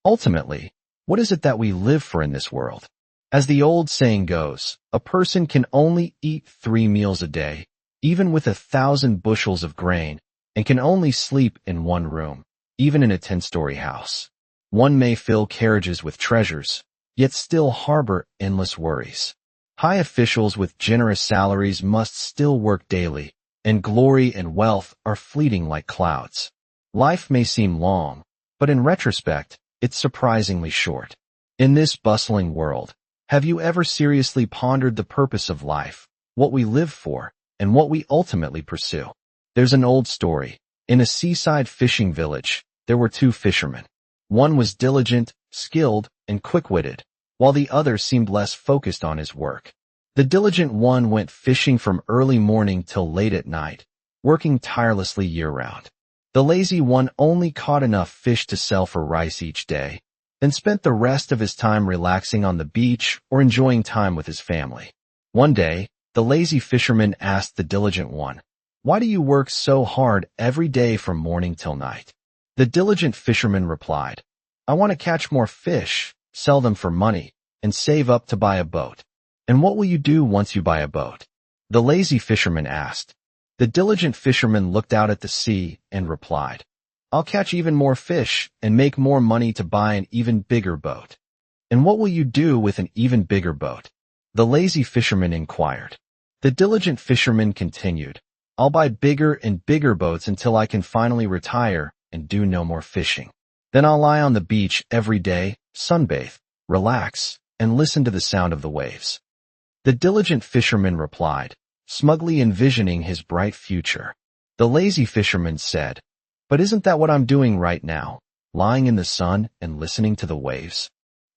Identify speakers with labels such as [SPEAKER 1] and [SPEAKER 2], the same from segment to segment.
[SPEAKER 1] Ultimately, what is it that we live for in this world? As the old saying goes, a person can only eat 3 meals a day, even with 1,000 bushels of grain, and can only sleep in one room, even in a 10-story house. One may fill carriages with treasures, yet still harbor endless worries. High officials with generous salaries must still work daily, and glory and wealth are fleeting like clouds. Life may seem long, but in retrospect, it's surprisingly short. In this bustling world, have you ever seriously pondered the purpose of life, what we live for, and what we ultimately pursue? There's an old story. In a seaside fishing village, there were 2 fishermen. One was diligent, skilled, and quick-witted, while the other seemed less focused on his work. The diligent one went fishing from early morning till late at night, working tirelessly year-round. The lazy one only caught enough fish to sell for rice each day, then spent the rest of his time relaxing on the beach or enjoying time with his family. One day, the lazy fisherman asked the diligent one, "Why do you work so hard every day from morning till night?" The diligent fisherman replied, "I want to catch more fish, sell them for money, and save up to buy a boat." "And what will you do once you buy a boat?" the lazy fisherman asked. The diligent fisherman looked out at the sea and replied, "I'll catch even more fish and make more money to buy an even bigger boat." "And what will you do with an even bigger boat?" the lazy fisherman inquired. The diligent fisherman continued, "I'll buy bigger and bigger boats until I can finally retire and do no more fishing. Then I'll lie on the beach every day, sunbathe, relax, and listen to the sound of the waves." The diligent fisherman replied, smugly envisioning his bright future. The lazy fisherman said, "But isn't that what I'm doing right now, lying in the sun and listening to the waves?"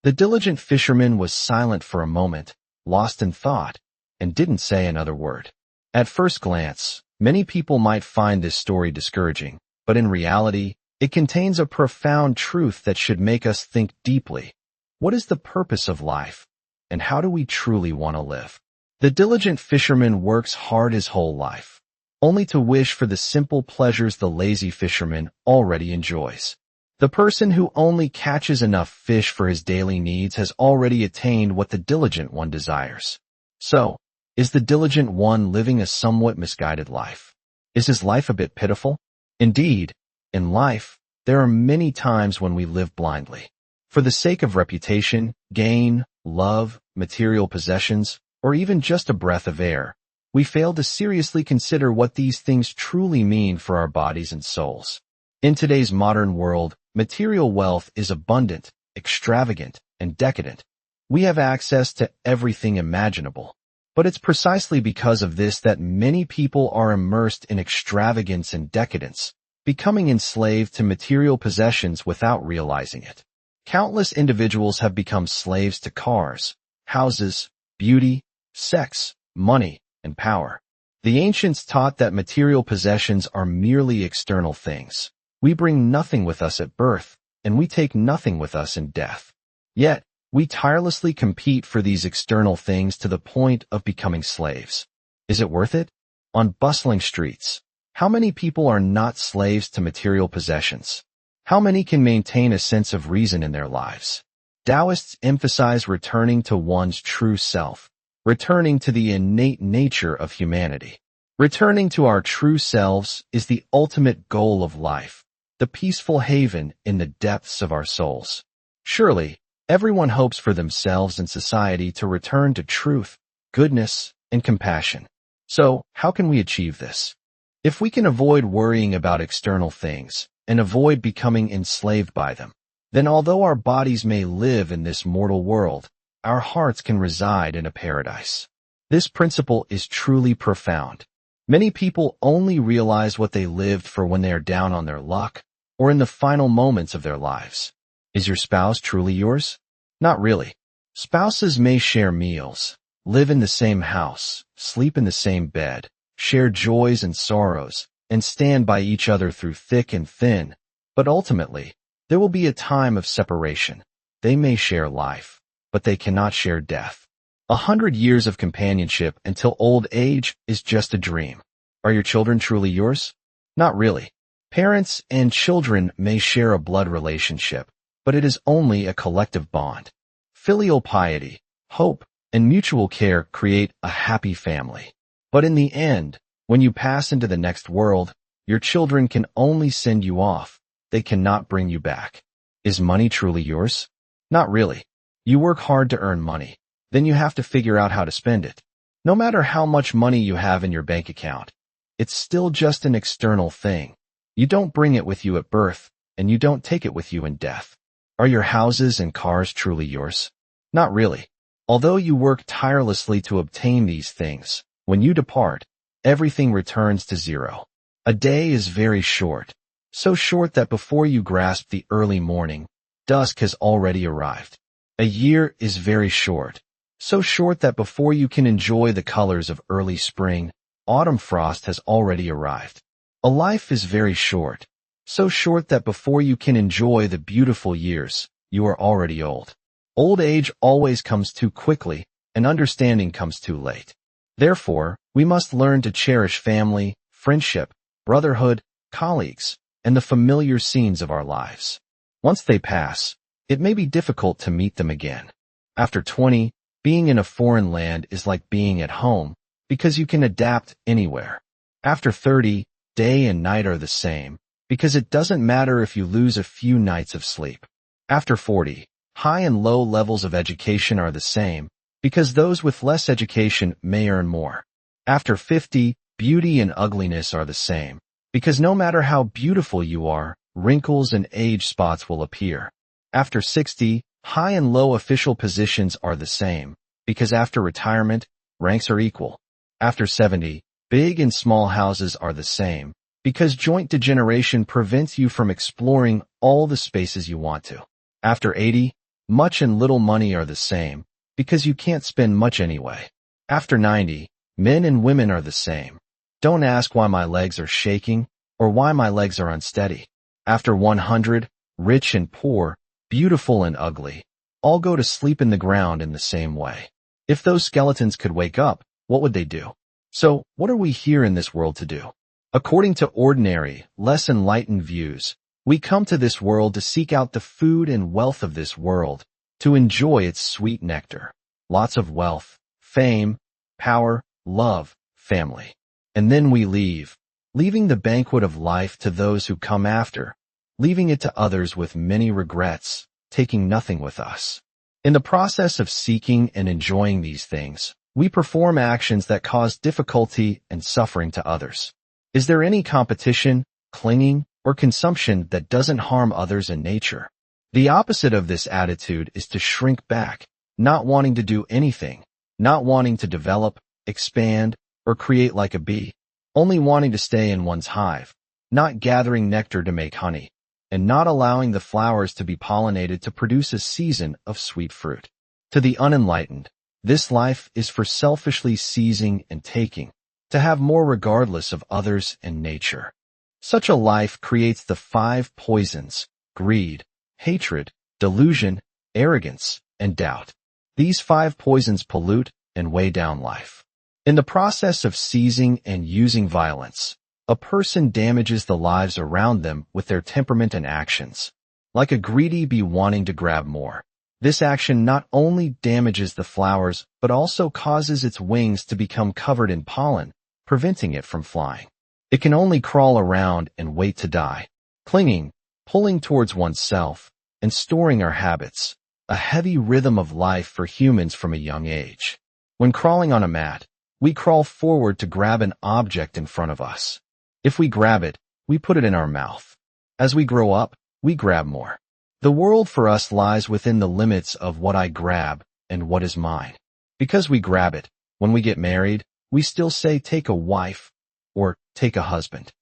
[SPEAKER 1] The diligent fisherman was silent for a moment, lost in thought, and didn't say another word. At first glance, many people might find this story discouraging, but in reality, it contains a profound truth that should make us think deeply. What is the purpose of life? And how do we truly want to live? The diligent fisherman works hard his whole life, only to wish for the simple pleasures the lazy fisherman already enjoys. The person who only catches enough fish for his daily needs has already attained what the diligent one desires. So, is the diligent one living a somewhat misguided life? Is his life a bit pitiful? Indeed, in life, there are many times when we live blindly. For the sake of reputation, gain, love, material possessions, or even just a breath of air, we fail to seriously consider what these things truly mean for our bodies and souls. In today's modern world, material wealth is abundant, extravagant, and decadent. We have access to everything imaginable. But it's precisely because of this that many people are immersed in extravagance and decadence, becoming enslaved to material possessions without realizing it. Countless individuals have become slaves to cars, houses, beauty, sex, money, and power. The ancients taught that material possessions are merely external things. We bring nothing with us at birth, and we take nothing with us in death. Yet, we tirelessly compete for these external things to the point of becoming slaves. Is it worth it? On bustling streets, how many people are not slaves to material possessions? How many can maintain a sense of reason in their lives? Taoists emphasize returning to one's true self, returning to the innate nature of humanity. Returning to our true selves is the ultimate goal of life, the peaceful haven in the depths of our souls. Surely, everyone hopes for themselves and society to return to truth, goodness, and compassion. So, how can we achieve this? If we can avoid worrying about external things, and avoid becoming enslaved by them, then although our bodies may live in this mortal world, our hearts can reside in a paradise. This principle is truly profound. Many people only realize what they lived for when they are down on their luck, or in the final moments of their lives. Is your spouse truly yours? Not really. Spouses may share meals, live in the same house, sleep in the same bed, share joys and sorrows, and stand by each other through thick and thin, but ultimately, there will be a time of separation. They may share life, but they cannot share death. 100 years of companionship until old age is just a dream. Are your children truly yours? Not really. Parents and children may share a blood relationship, but it is only a collective bond. Filial piety, hope, and mutual care create a happy family. But in the end, when you pass into the next world, your children can only send you off. They cannot bring you back. Is money truly yours? Not really. You work hard to earn money. Then you have to figure out how to spend it. No matter how much money you have in your bank account, it's still just an external thing. You don't bring it with you at birth, and you don't take it with you in death. Are your houses and cars truly yours? Not really. Although you work tirelessly to obtain these things, when you depart, everything returns to zero. A day is very short, so short that before you grasp the early morning, dusk has already arrived. A year is very short, so short that before you can enjoy the colors of early spring, autumn frost has already arrived. A life is very short, so short that before you can enjoy the beautiful years, you are already old. Old age always comes too quickly, and understanding comes too late. Therefore, we must learn to cherish family, friendship, brotherhood, colleagues, and the familiar scenes of our lives. Once they pass, it may be difficult to meet them again. After 20, being in a foreign land is like being at home, because you can adapt anywhere. After 30, day and night are the same, because it doesn't matter if you lose a few nights of sleep. After 40, high and low levels of education are the same, because those with less education may earn more. After 50, beauty and ugliness are the same, because no matter how beautiful you are, wrinkles and age spots will appear. After 60, high and low official positions are the same, because after retirement, ranks are equal. After 70, big and small houses are the same, because joint degeneration prevents you from exploring all the spaces you want to. After 80, much and little money are the same, because you can't spend much anyway. After 90, men and women are the same. Don't ask why my legs are shaking, or why my legs are unsteady. After 100, rich and poor, beautiful and ugly, all go to sleep in the ground in the same way. If those skeletons could wake up, what would they do? So, what are we here in this world to do? According to ordinary, less enlightened views, we come to this world to seek out the food and wealth of this world, to enjoy its sweet nectar. Lots of wealth, fame, power, love, family. And then we leave, leaving the banquet of life to those who come after, leaving it to others with many regrets, taking nothing with us. In the process of seeking and enjoying these things, we perform actions that cause difficulty and suffering to others. Is there any competition, clinging, or consumption that doesn't harm others in nature? The opposite of this attitude is to shrink back, not wanting to do anything, not wanting to develop, expand, or create like a bee, only wanting to stay in one's hive, not gathering nectar to make honey, and not allowing the flowers to be pollinated to produce a season of sweet fruit. To the unenlightened, this life is for selfishly seizing and taking, to have more regardless of others and nature. Such a life creates the 5 poisons: greed, hatred, delusion, arrogance, and doubt. These 5 poisons pollute and weigh down life. In the process of seizing and using violence, a person damages the lives around them with their temperament and actions. Like a greedy bee wanting to grab more, this action not only damages the flowers but also causes its wings to become covered in pollen, preventing it from flying. It can only crawl around and wait to die. Clinging, pulling towards oneself, and storing our habits, a heavy rhythm of life for humans from a young age. When crawling on a mat, we crawl forward to grab an object in front of us. If we grab it, we put it in our mouth. As we grow up, we grab more. The world for us lies within the limits of what I grab and what is mine. Because we grab it, when we get married, we still say take a wife or take a husband.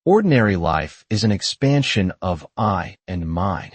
[SPEAKER 1] Ordinary life is an expansion of I and mine,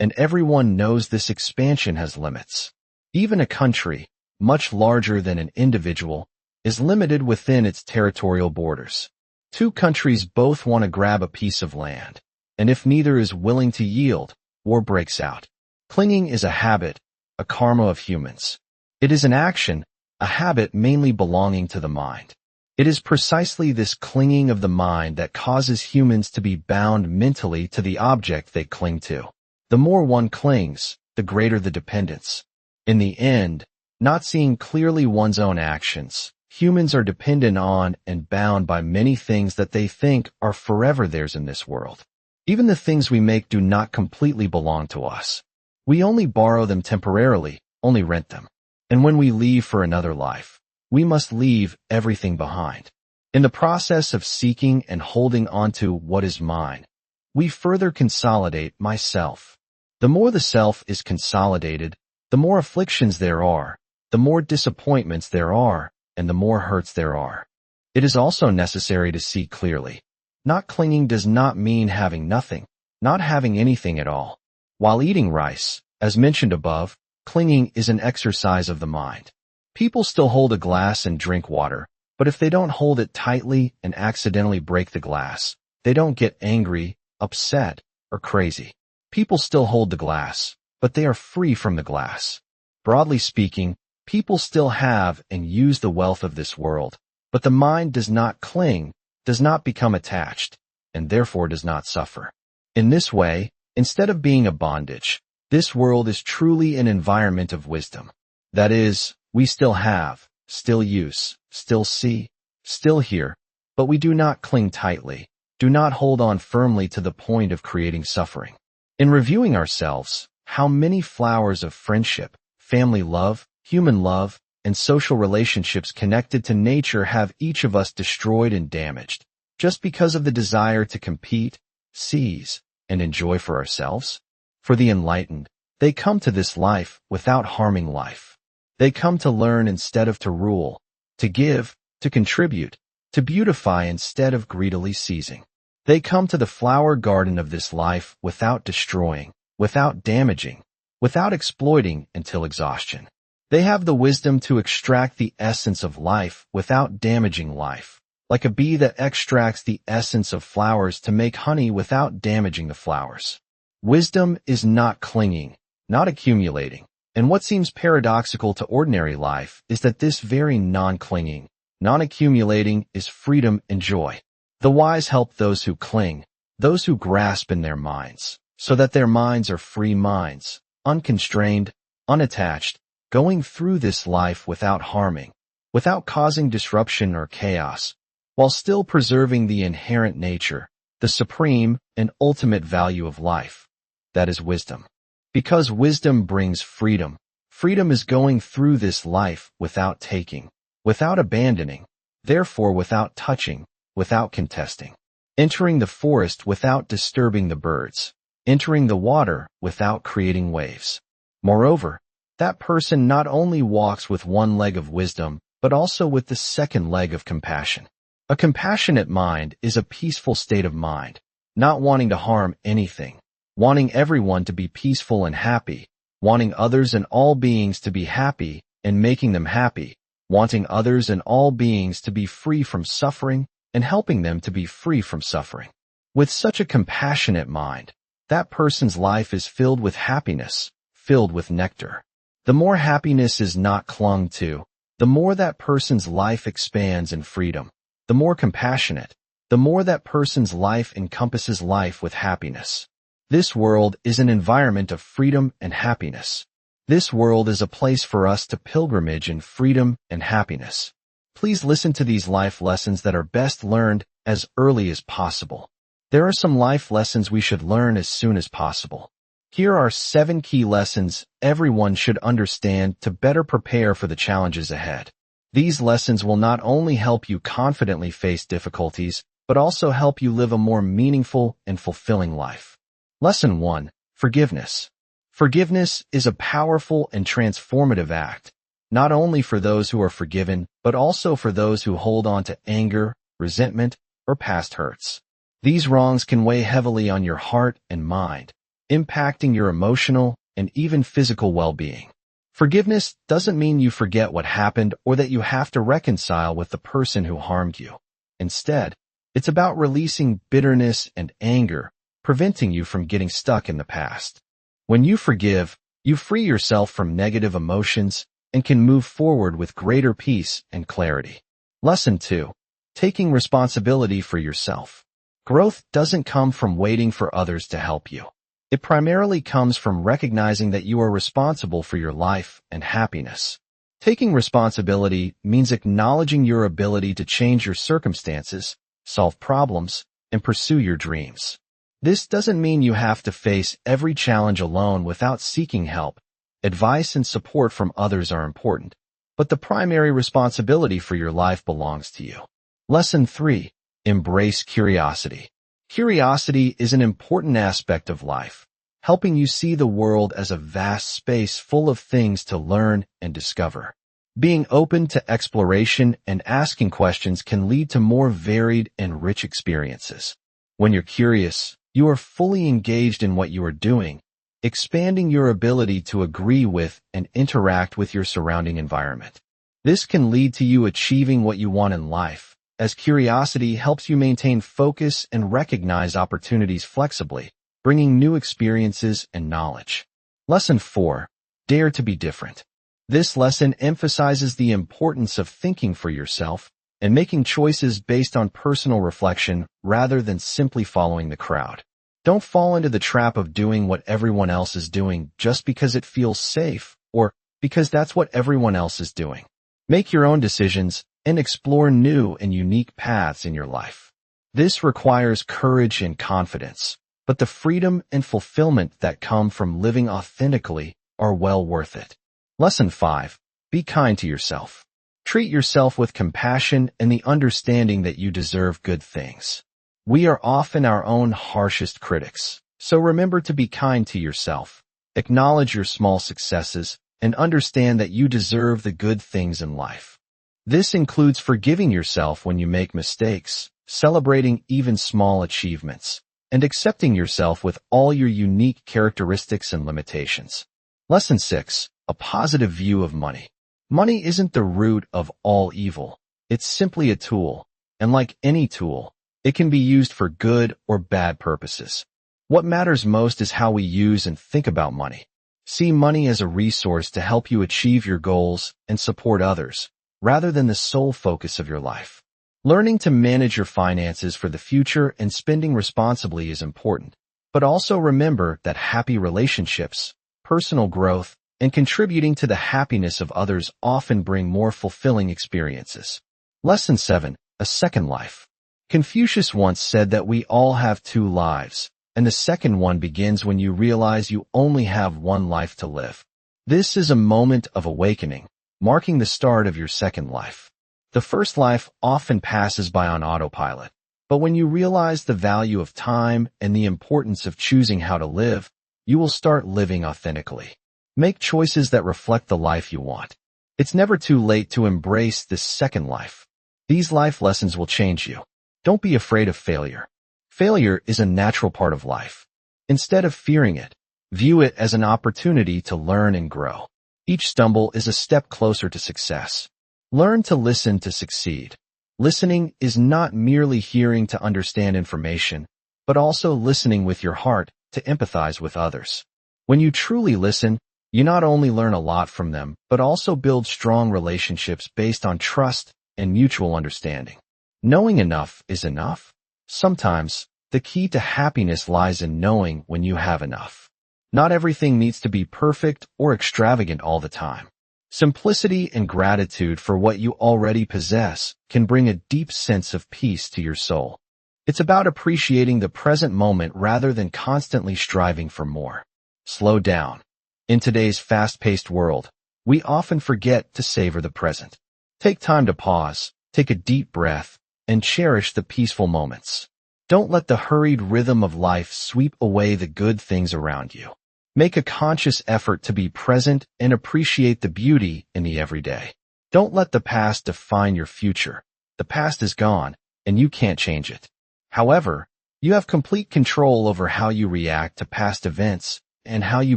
[SPEAKER 1] and everyone knows this expansion has limits. Even a country, much larger than an individual, is limited within its territorial borders. 2 countries both want to grab a piece of land, and if neither is willing to yield, war breaks out. Clinging is a habit, a karma of humans. It is an action, a habit mainly belonging to the mind. It is precisely this clinging of the mind that causes humans to be bound mentally to the object they cling to. The more one clings, the greater the dependence. In the end, not seeing clearly one's own actions, humans are dependent on and bound by many things that they think are forever theirs in this world. Even the things we make do not completely belong to us. We only borrow them temporarily, only rent them. And when we leave for another life, we must leave everything behind. In the process of seeking and holding onto what is mine, we further consolidate myself. The more the self is consolidated, the more afflictions there are, the more disappointments there are, and the more hurts there are. It is also necessary to see clearly. Not clinging does not mean having nothing, not having anything at all. While eating rice, as mentioned above, clinging is an exercise of the mind. People still hold a glass and drink water, but if they don't hold it tightly and accidentally break the glass, they don't get angry, upset, or crazy. People still hold the glass, but they are free from the glass. Broadly speaking, people still have and use the wealth of this world, but the mind does not cling, does not become attached, and therefore does not suffer. In this way, instead of being a bondage, this world is truly an environment of wisdom. That is, we still have, still use, still see, still hear, but we do not cling tightly, do not hold on firmly to the point of creating suffering. In reviewing ourselves, how many flowers of friendship, family love, human love, and social relationships connected to nature have each of us destroyed and damaged, just because of the desire to compete, seize, and enjoy for ourselves? For the enlightened, they come to this life without harming life. They come to learn instead of to rule, to give, to contribute, to beautify instead of greedily seizing. They come to the flower garden of this life without destroying, without damaging, without exploiting until exhaustion. They have the wisdom to extract the essence of life without damaging life, like a bee that extracts the essence of flowers to make honey without damaging the flowers. Wisdom is not clinging, not accumulating, and what seems paradoxical to ordinary life is that this very non-clinging, non-accumulating is freedom and joy. The wise help those who cling, those who grasp in their minds, so that their minds are free minds, unconstrained, unattached, going through this life without harming, without causing disruption or chaos, while still preserving the inherent nature, the supreme and ultimate value of life. That is wisdom. Because wisdom brings freedom. Freedom is going through this life without taking, without abandoning, therefore without touching, without contesting. Entering the forest without disturbing the birds. Entering the water without creating waves. Moreover, that person not only walks with one leg of wisdom, but also with the second leg of compassion. A compassionate mind is a peaceful state of mind, not wanting to harm anything, wanting everyone to be peaceful and happy, wanting others and all beings to be happy and making them happy, wanting others and all beings to be free from suffering and helping them to be free from suffering. With such a compassionate mind, that person's life is filled with happiness, filled with nectar. The more happiness is not clung to, the more that person's life expands in freedom. The more compassionate, the more that person's life encompasses life with happiness. This world is an environment of freedom and happiness. This world is a place for us to pilgrimage in freedom and happiness. Please listen to these life lessons that are best learned as early as possible. There are some life lessons we should learn as soon as possible. Here are 7 key lessons everyone should understand to better prepare for the challenges ahead. These lessons will not only help you confidently face difficulties, but also help you live a more meaningful and fulfilling life. Lesson 1. Forgiveness. Forgiveness is a powerful and transformative act, not only for those who are forgiven, but also for those who hold on to anger, resentment, or past hurts. These wrongs can weigh heavily on your heart and mind, impacting your emotional and even physical well-being. Forgiveness doesn't mean you forget what happened or that you have to reconcile with the person who harmed you. Instead, it's about releasing bitterness and anger, preventing you from getting stuck in the past. When you forgive, you free yourself from negative emotions and can move forward with greater peace and clarity. Lesson 2. Taking responsibility for yourself. Growth doesn't come from waiting for others to help you. It primarily comes from recognizing that you are responsible for your life and happiness. Taking responsibility means acknowledging your ability to change your circumstances, solve problems, and pursue your dreams. This doesn't mean you have to face every challenge alone without seeking help. Advice and support from others are important, but the primary responsibility for your life belongs to you. Lesson 3. Embrace curiosity. Curiosity is an important aspect of life, helping you see the world as a vast space full of things to learn and discover. Being open to exploration and asking questions can lead to more varied and rich experiences. When you're curious, you are fully engaged in what you are doing, expanding your ability to agree with and interact with your surrounding environment. This can lead to you achieving what you want in life, as curiosity helps you maintain focus and recognize opportunities flexibly, bringing new experiences and knowledge. Lesson 4. Dare to be different. This lesson emphasizes the importance of thinking for yourself and making choices based on personal reflection rather than simply following the crowd. Don't fall into the trap of doing what everyone else is doing just because it feels safe or because that's what everyone else is doing. Make your own decisions and explore new and unique paths in your life. This requires courage and confidence, but the freedom and fulfillment that come from living authentically are well worth it. Lesson 5. Be kind to yourself. Treat yourself with compassion and the understanding that you deserve good things. We are often our own harshest critics, so remember to be kind to yourself. Acknowledge your small successes and understand that you deserve the good things in life. This includes forgiving yourself when you make mistakes, celebrating even small achievements, and accepting yourself with all your unique characteristics and limitations. Lesson 6. A positive view of money. Money isn't the root of all evil. It's simply a tool, and like any tool, it can be used for good or bad purposes. What matters most is how we use and think about money. See money as a resource to help you achieve your goals and support others, rather than the sole focus of your life. Learning to manage your finances for the future and spending responsibly is important, but also remember that happy relationships, personal growth, and contributing to the happiness of others often bring more fulfilling experiences. Lesson 7. A second life. Confucius once said that we all have two lives, and the second one begins when you realize you only have one life to live. This is a moment of awakening, marking the start of your second life. The first life often passes by on autopilot, but when you realize the value of time and the importance of choosing how to live, you will start living authentically. Make choices that reflect the life you want. It's never too late to embrace this second life. These life lessons will change you. Don't be afraid of failure. Failure is a natural part of life. Instead of fearing it, view it as an opportunity to learn and grow. Each stumble is a step closer to success. Learn to listen to succeed. Listening is not merely hearing to understand information, but also listening with your heart to empathize with others. When you truly listen, you not only learn a lot from them, but also build strong relationships based on trust and mutual understanding. Knowing enough is enough. Sometimes, the key to happiness lies in knowing when you have enough. Not everything needs to be perfect or extravagant all the time. Simplicity and gratitude for what you already possess can bring a deep sense of peace to your soul. It's about appreciating the present moment rather than constantly striving for more. Slow down. In today's fast-paced world, we often forget to savor the present. Take time to pause, take a deep breath, and cherish the peaceful moments. Don't let the hurried rhythm of life sweep away the good things around you. Make a conscious effort to be present and appreciate the beauty in the everyday. Don't let the past define your future. The past is gone, and you can't change it. However, you have complete control over how you react to past events and how you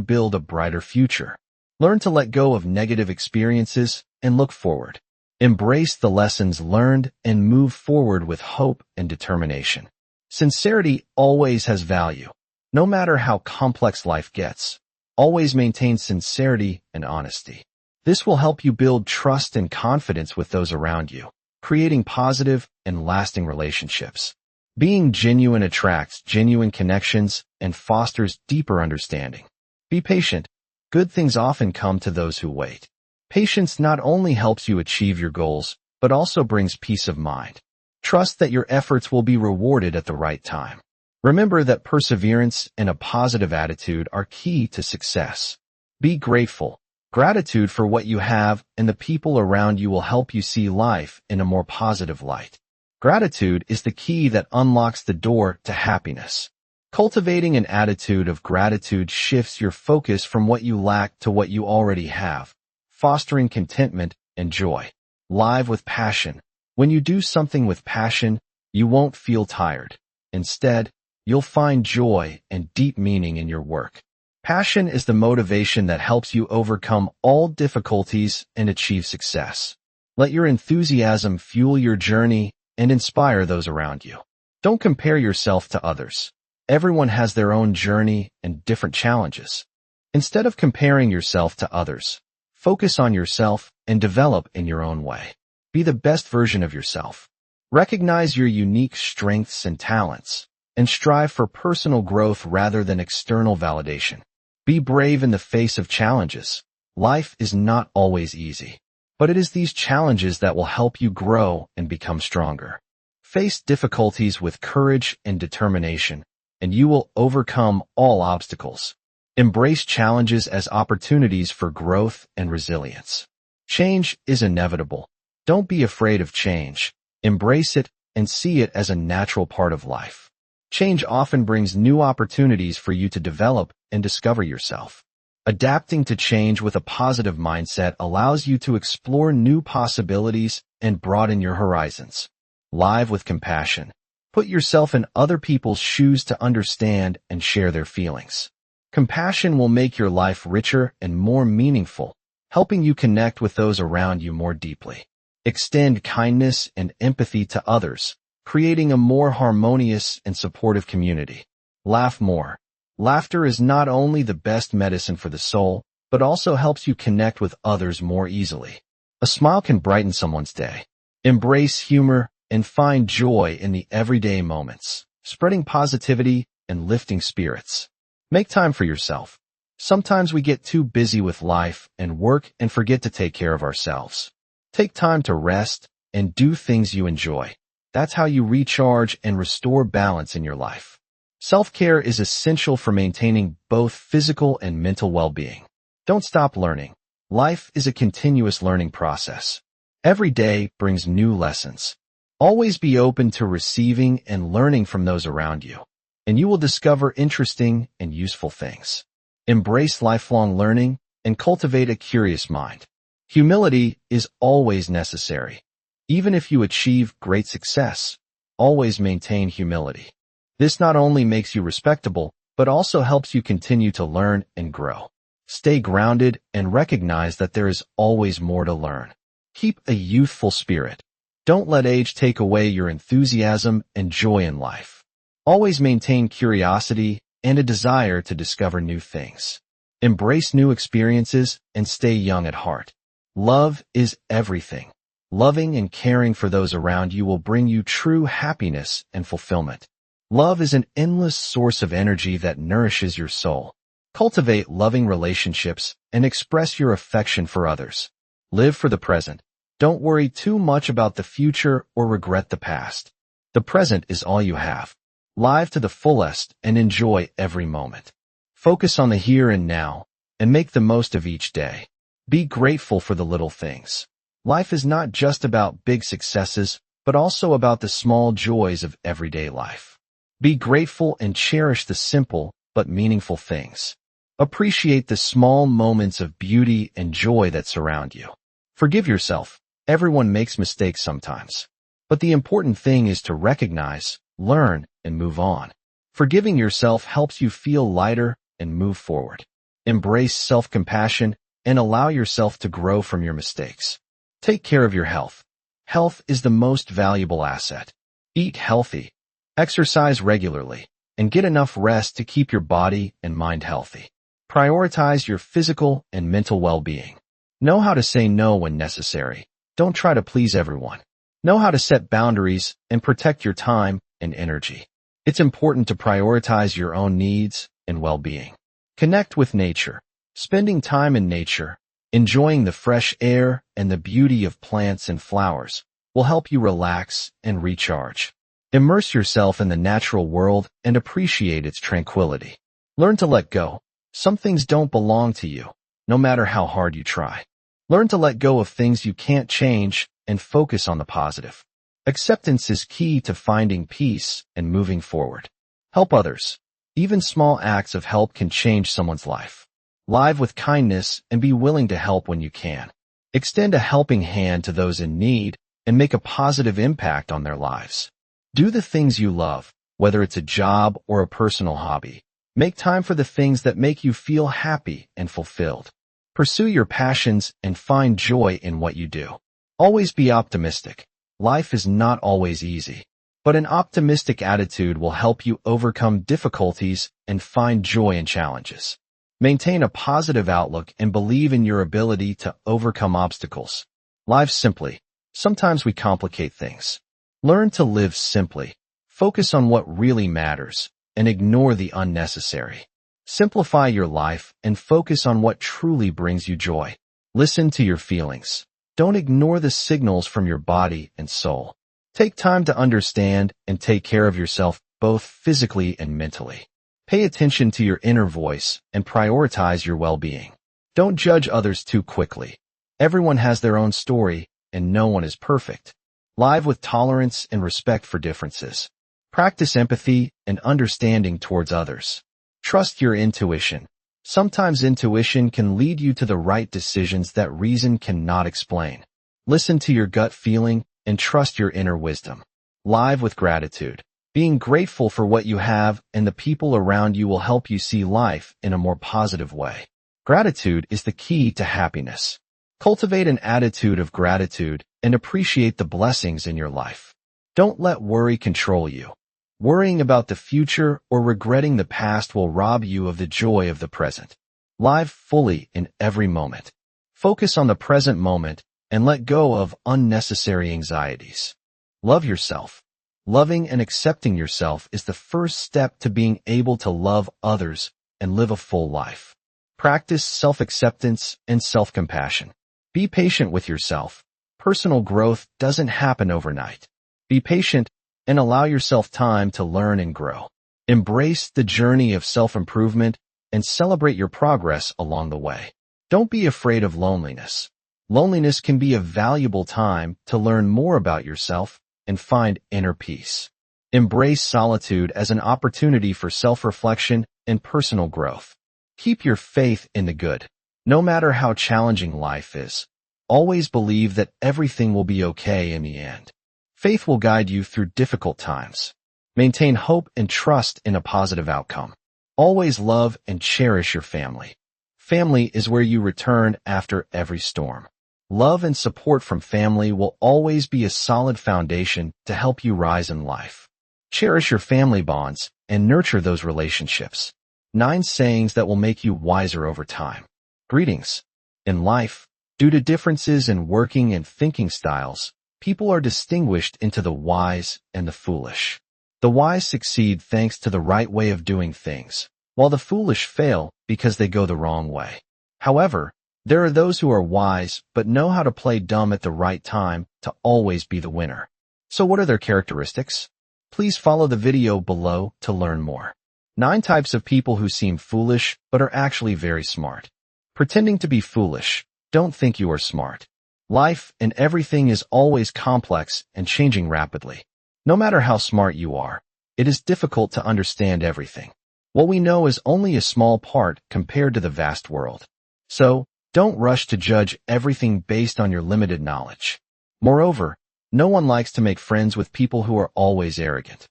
[SPEAKER 1] build a brighter future. Learn to let go of negative experiences and look forward. Embrace the lessons learned and move forward with hope and determination. Sincerity always has value. No matter how complex life gets, always maintain sincerity and honesty. This will help you build trust and confidence with those around you, creating positive and lasting relationships. Being genuine attracts genuine connections and fosters deeper understanding. Be patient. Good things often come to those who wait. Patience not only helps you achieve your goals, but also brings peace of mind. Trust that your efforts will be rewarded at the right time. Remember that perseverance and a positive attitude are key to success. Be grateful. Gratitude for what you have and the people around you will help you see life in a more positive light. Gratitude is the key that unlocks the door to happiness. Cultivating an attitude of gratitude shifts your focus from what you lack to what you already have, fostering contentment and joy. Live with passion. When you do something with passion, you won't feel tired. Instead, you'll find joy and deep meaning in your work. Passion is the motivation that helps you overcome all difficulties and achieve success. Let your enthusiasm fuel your journey and inspire those around you. Don't compare yourself to others. Everyone has their own journey and different challenges. Instead of comparing yourself to others, focus on yourself and develop in your own way. Be the best version of yourself. Recognize your unique strengths and talents, and strive for personal growth rather than external validation. Be brave in the face of challenges. Life is not always easy, but it is these challenges that will help you grow and become stronger. Face difficulties with courage and determination, and you will overcome all obstacles. Embrace challenges as opportunities for growth and resilience. Change is inevitable. Don't be afraid of change. Embrace it and see it as a natural part of life. Change often brings new opportunities for you to develop and discover yourself. Adapting to change with a positive mindset allows you to explore new possibilities and broaden your horizons. Live with compassion. Put yourself in other people's shoes to understand and share their feelings. Compassion will make your life richer and more meaningful, helping you connect with those around you more deeply. Extend kindness and empathy to others, creating a more harmonious and supportive community. Laugh more. Laughter is not only the best medicine for the soul, but also helps you connect with others more easily. A smile can brighten someone's day. Embrace humor and find joy in the everyday moments, spreading positivity and lifting spirits. Make time for yourself. Sometimes we get too busy with life and work and forget to take care of ourselves. Take time to rest and do things you enjoy. That's how you recharge and restore balance in your life. Self-care is essential for maintaining both physical and mental well-being. Don't stop learning. Life is a continuous learning process. Every day brings new lessons. Always be open to receiving and learning from those around you, and you will discover interesting and useful things. Embrace lifelong learning and cultivate a curious mind. Humility is always necessary. Even if you achieve great success, always maintain humility. This not only makes you respectable, but also helps you continue to learn and grow. Stay grounded and recognize that there is always more to learn. Keep a youthful spirit. Don't let age take away your enthusiasm and joy in life. Always maintain curiosity and a desire to discover new things. Embrace new experiences and stay young at heart. Love is everything. Loving and caring for those around you will bring you true happiness and fulfillment. Love is an endless source of energy that nourishes your soul. Cultivate loving relationships and express your affection for others. Live for the present. Don't worry too much about the future or regret the past. The present is all you have. Live to the fullest and enjoy every moment. Focus on the here and now and make the most of each day. Be grateful for the little things. Life is not just about big successes, but also about the small joys of everyday life. Be grateful and cherish the simple but meaningful things. Appreciate the small moments of beauty and joy that surround you. Forgive yourself. Everyone makes mistakes sometimes. But the important thing is to recognize, learn, and move on. Forgiving yourself helps you feel lighter and move forward. Embrace self-compassion and allow yourself to grow from your mistakes. Take care of your health. Health is the most valuable asset. Eat healthy, exercise regularly, and get enough rest to keep your body and mind healthy. Prioritize your physical and mental well-being. Know how to say no when necessary. Don't try to please everyone. Know how to set boundaries and protect your time and energy. It's important to prioritize your own needs and well-being. Connect with nature. Spending time in nature, enjoying the fresh air and the beauty of plants and flowers, will help you relax and recharge. Immerse yourself in the natural world and appreciate its tranquility. Learn to let go. Some things don't belong to you, no matter how hard you try. Learn to let go of things you can't change and focus on the positive. Acceptance is key to finding peace and moving forward. Help others. Even small acts of help can change someone's life. Live with kindness and be willing to help when you can. Extend a helping hand to those in need and make a positive impact on their lives. Do the things you love, whether it's a job or a personal hobby. Make time for the things that make you feel happy and fulfilled. Pursue your passions and find joy in what you do. Always be optimistic. Life is not always easy, but an optimistic attitude will help you overcome difficulties and find joy in challenges. Maintain a positive outlook and believe in your ability to overcome obstacles. Live simply. Sometimes we complicate things. Learn to live simply. Focus on what really matters and ignore the unnecessary. Simplify your life and focus on what truly brings you joy. Listen to your feelings. Don't ignore the signals from your body and soul. Take time to understand and take care of yourself both physically and mentally. Pay attention to your inner voice and prioritize your well-being. Don't judge others too quickly. Everyone has their own story and no one is perfect. Live with tolerance and respect for differences. Practice empathy and understanding towards others. Trust your intuition. Sometimes intuition can lead you to the right decisions that reason cannot explain. Listen to your gut feeling and trust your inner wisdom. Live with gratitude. Being grateful for what you have and the people around you will help you see life in a more positive way. Gratitude is the key to happiness. Cultivate an attitude of gratitude and appreciate the blessings in your life. Don't let worry control you. Worrying about the future or regretting the past will rob you of the joy of the present. Live fully in every moment. Focus on the present moment and let go of unnecessary anxieties. Love yourself. Loving and accepting yourself is the first step to being able to love others and live a full life. Practice self-acceptance and self-compassion. Be patient with yourself. Personal growth doesn't happen overnight. Be patient and allow yourself time to learn and grow. Embrace the journey of self-improvement and celebrate your progress along the way. Don't be afraid of loneliness. Loneliness can be a valuable time to learn more about yourself and find inner peace. Embrace solitude as an opportunity for self-reflection and personal growth. Keep your faith in the good. No matter how challenging life is, always believe that everything will be okay in the end. Faith will guide you through difficult times. Maintain hope and trust in a positive outcome. Always love and cherish your family. Family is where you return after every storm. Love and support from family will always be a solid foundation to help you rise in life. Cherish your family bonds and nurture those relationships. 9 sayings that will make you wiser over time. Greetings. In life, due to differences in working and thinking styles, people are distinguished into the wise and the foolish. The wise succeed thanks to the right way of doing things, while the foolish fail because they go the wrong way. However, there are those who are wise but know how to play dumb at the right time to always be the winner. So what are their characteristics? Please follow the video below to learn more. 9 types of people who seem foolish but are actually very smart. Pretending to be foolish. Don't think you are smart. Life and everything is always complex and changing rapidly. No matter how smart you are, it is difficult to understand everything. What we know is only a small part compared to the vast world. So, don't rush to judge everything based on your limited knowledge. Moreover, no one likes to make friends with people who are always arrogant.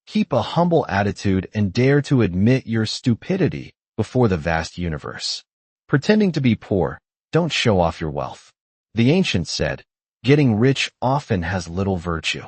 [SPEAKER 1] Keep a humble attitude and dare to admit your stupidity before the vast universe. Pretending to be poor. Don't show off your wealth. The ancients said, getting rich often has little virtue.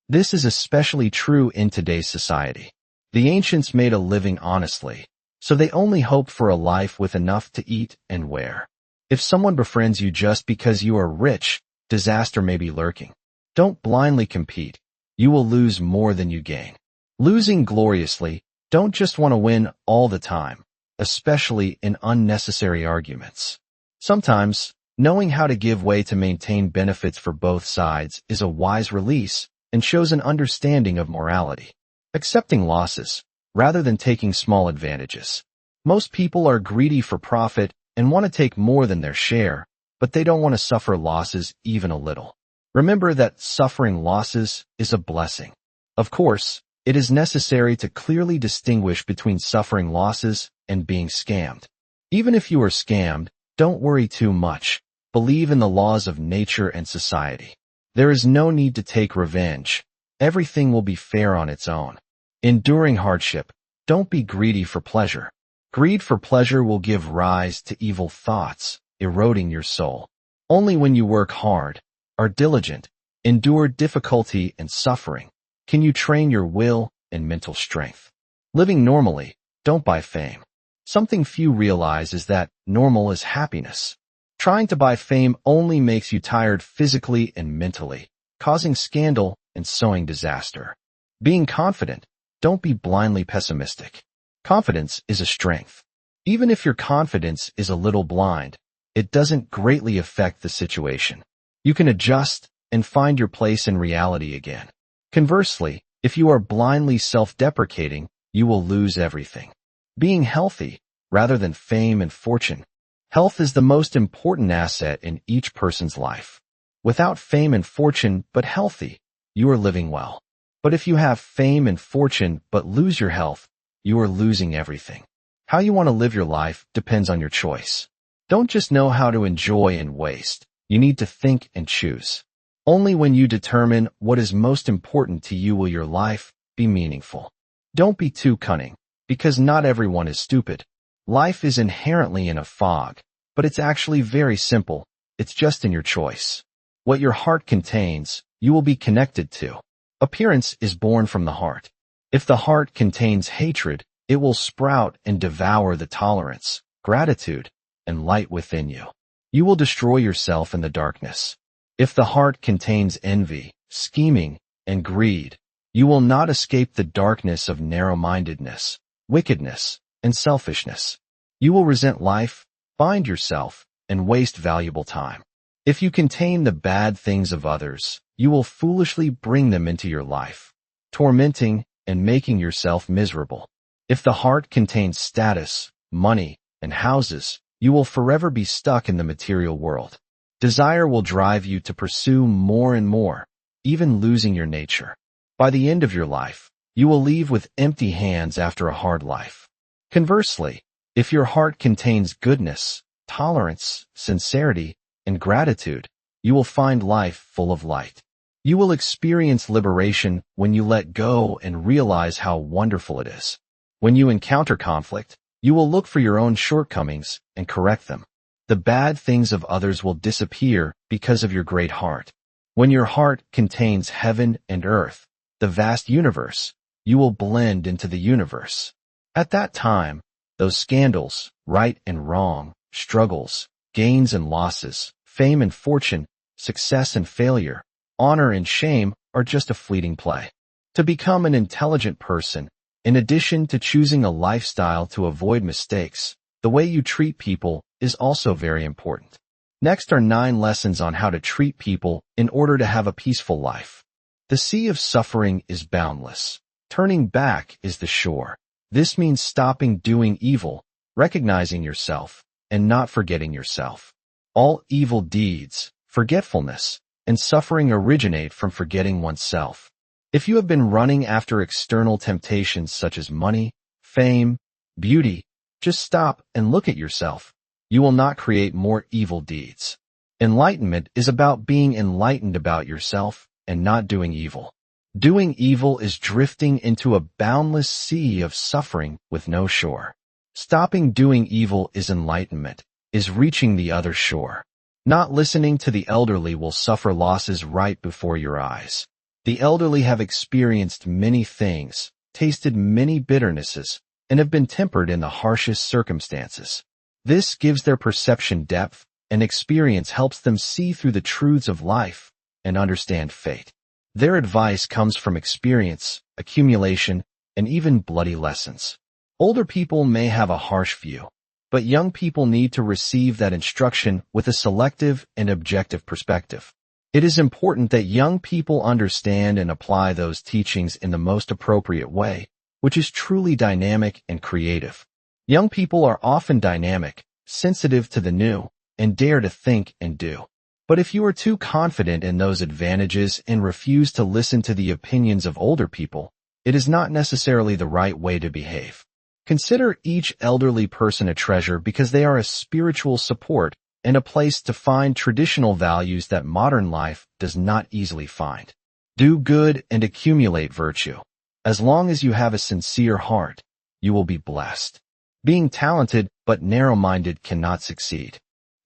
[SPEAKER 1] This is especially true in today's society. The ancients made a living honestly, so they only hoped for a life with enough to eat and wear. If someone befriends you just because you are rich, disaster may be lurking. Don't blindly compete. You will lose more than you gain. Losing gloriously, don't just want to win all the time, especially in unnecessary arguments. Sometimes, knowing how to give way to maintain benefits for both sides is a wise release and shows an understanding of morality. Accepting losses, rather than taking small advantages. Most people are greedy for profit and want to take more than their share, but they don't want to suffer losses even a little. Remember that suffering losses is a blessing. Of course, it is necessary to clearly distinguish between suffering losses and being scammed. Even if you are scammed, don't worry too much. Believe in the laws of nature and society. There is no need to take revenge. Everything will be fair on its own. Enduring hardship, don't be greedy for pleasure. Greed for pleasure will give rise to evil thoughts, eroding your soul. Only when you work hard, are diligent, endure difficulty and suffering, can you train your will and mental strength. Living normally, don't buy fame. Something few realize is that normal is happiness. Trying to buy fame only makes you tired physically and mentally, causing scandal and sowing disaster. Being confident, don't be blindly pessimistic. Confidence is a strength. Even if your confidence is a little blind, it doesn't greatly affect the situation. You can adjust and find your place in reality again. Conversely, if you are blindly self-deprecating, you will lose everything. Being healthy, rather than fame and fortune. Health is the most important asset in each person's life. Without fame and fortune but healthy, you are living well. But if you have fame and fortune but lose your health, you are losing everything. How you want to live your life depends on your choice. Don't just know how to enjoy and waste. You need to think and choose. Only when you determine what is most important to you will your life be meaningful. Don't be too cunning, because not everyone is stupid. Life is inherently in a fog, but it's actually very simple. It's just in your choice. What your heart contains, you will be connected to. Appearance is born from the heart. If the heart contains hatred, it will sprout and devour the tolerance, gratitude, and light within you. You will destroy yourself in the darkness. If the heart contains envy, scheming, and greed, you will not escape the darkness of narrow-mindedness, wickedness, and selfishness. You will resent life, bind yourself, and waste valuable time. If you contain the bad things of others, you will foolishly bring them into your life, tormenting and making yourself miserable. If the heart contains status, money, and houses, you will forever be stuck in the material world. Desire will drive you to pursue more and more, even losing your nature. By the end of your life, you will leave with empty hands after a hard life. Conversely, if your heart contains goodness, tolerance, sincerity, and gratitude, you will find life full of light. You will experience liberation when you let go and realize how wonderful it is. When you encounter conflict, you will look for your own shortcomings and correct them. The bad things of others will disappear because of your great heart. When your heart contains heaven and earth, the vast universe, you will blend into the universe. At that time, those scandals, right and wrong, struggles, gains and losses, fame and fortune, success and failure, honor and shame are just a fleeting play. To become an intelligent person, in addition to choosing a lifestyle to avoid mistakes, the way you treat people is also very important. Next are 9 lessons on how to treat people in order to have a peaceful life. The sea of suffering is boundless. Turning back is the shore. This means stopping doing evil, recognizing yourself, and not forgetting yourself. All evil deeds, forgetfulness, and suffering originate from forgetting oneself. If you have been running after external temptations such as money, fame, beauty, just stop and look at yourself. You will not create more evil deeds. Enlightenment is about being enlightened about yourself and not doing evil. Doing evil is drifting into a boundless sea of suffering with no shore. Stopping doing evil is enlightenment, is reaching the other shore. Not listening to the elderly will suffer losses right before your eyes. The elderly have experienced many things, tasted many bitternesses, and have been tempered in the harshest circumstances. This gives their perception depth, and experience helps them see through the truths of life and understand fate. Their advice comes from experience accumulation, and even bloody lessons. Older people may have a harsh view, but young people need to receive that instruction with a selective and objective perspective. It is important that young people understand and apply those teachings in the most appropriate way, which is truly dynamic and creative. Young people are often dynamic, sensitive to the new, and dare to think and do. But if you are too confident in those advantages and refuse to listen to the opinions of older people, it is not necessarily the right way to behave. Consider each elderly person a treasure because they are a spiritual support and a place to find traditional values that modern life does not easily find. Do good and accumulate virtue. As long as you have a sincere heart, you will be blessed. Being talented but narrow-minded cannot succeed.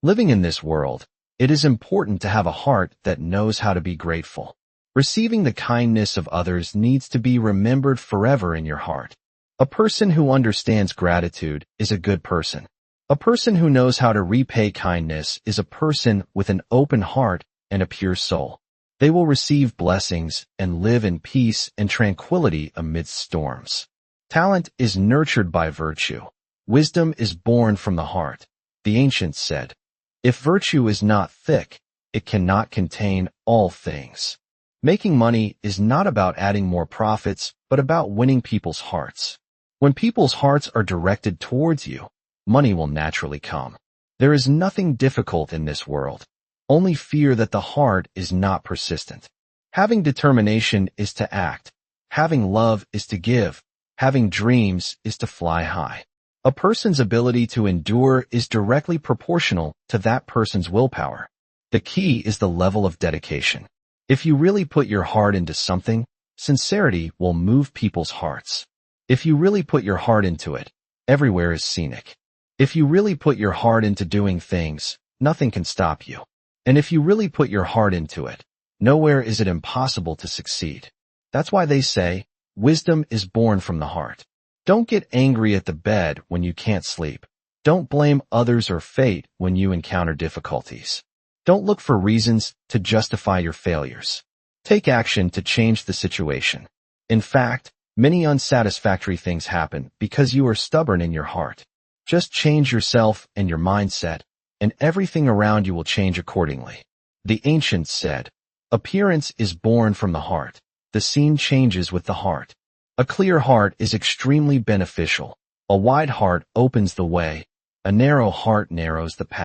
[SPEAKER 1] Living in this world, it is important to have a heart that knows how to be grateful. Receiving the kindness of others needs to be remembered forever in your heart. A person who understands gratitude is a good person. A person who knows how to repay kindness is a person with an open heart and a pure soul. They will receive blessings and live in peace and tranquility amidst storms. Talent is nurtured by virtue. Wisdom is born from the heart. The ancients said, "If virtue is not thick, it cannot contain all things." Making money is not about adding more profits, but about winning people's hearts. When people's hearts are directed towards you, money will naturally come. There is nothing difficult in this world. Only fear that the heart is not persistent. Having determination is to act. Having love is to give. Having dreams is to fly high. A person's ability to endure is directly proportional to that person's willpower. The key is the level of dedication. If you really put your heart into something, sincerity will move people's hearts. If you really put your heart into it, everywhere is scenic. If you really put your heart into doing things, nothing can stop you. And if you really put your heart into it, nowhere is it impossible to succeed. That's why they say, wisdom is born from the heart. Don't get angry at the bed when you can't sleep. Don't blame others or fate when you encounter difficulties. Don't look for reasons to justify your failures. Take action to change the situation. In fact, many unsatisfactory things happen because you are stubborn in your heart. Just change yourself and your mindset, and everything around you will change accordingly. The ancients said, "Appearance is born from the heart. The scene changes with the heart." A clear heart is extremely beneficial. A wide heart opens the way. A narrow heart narrows the path.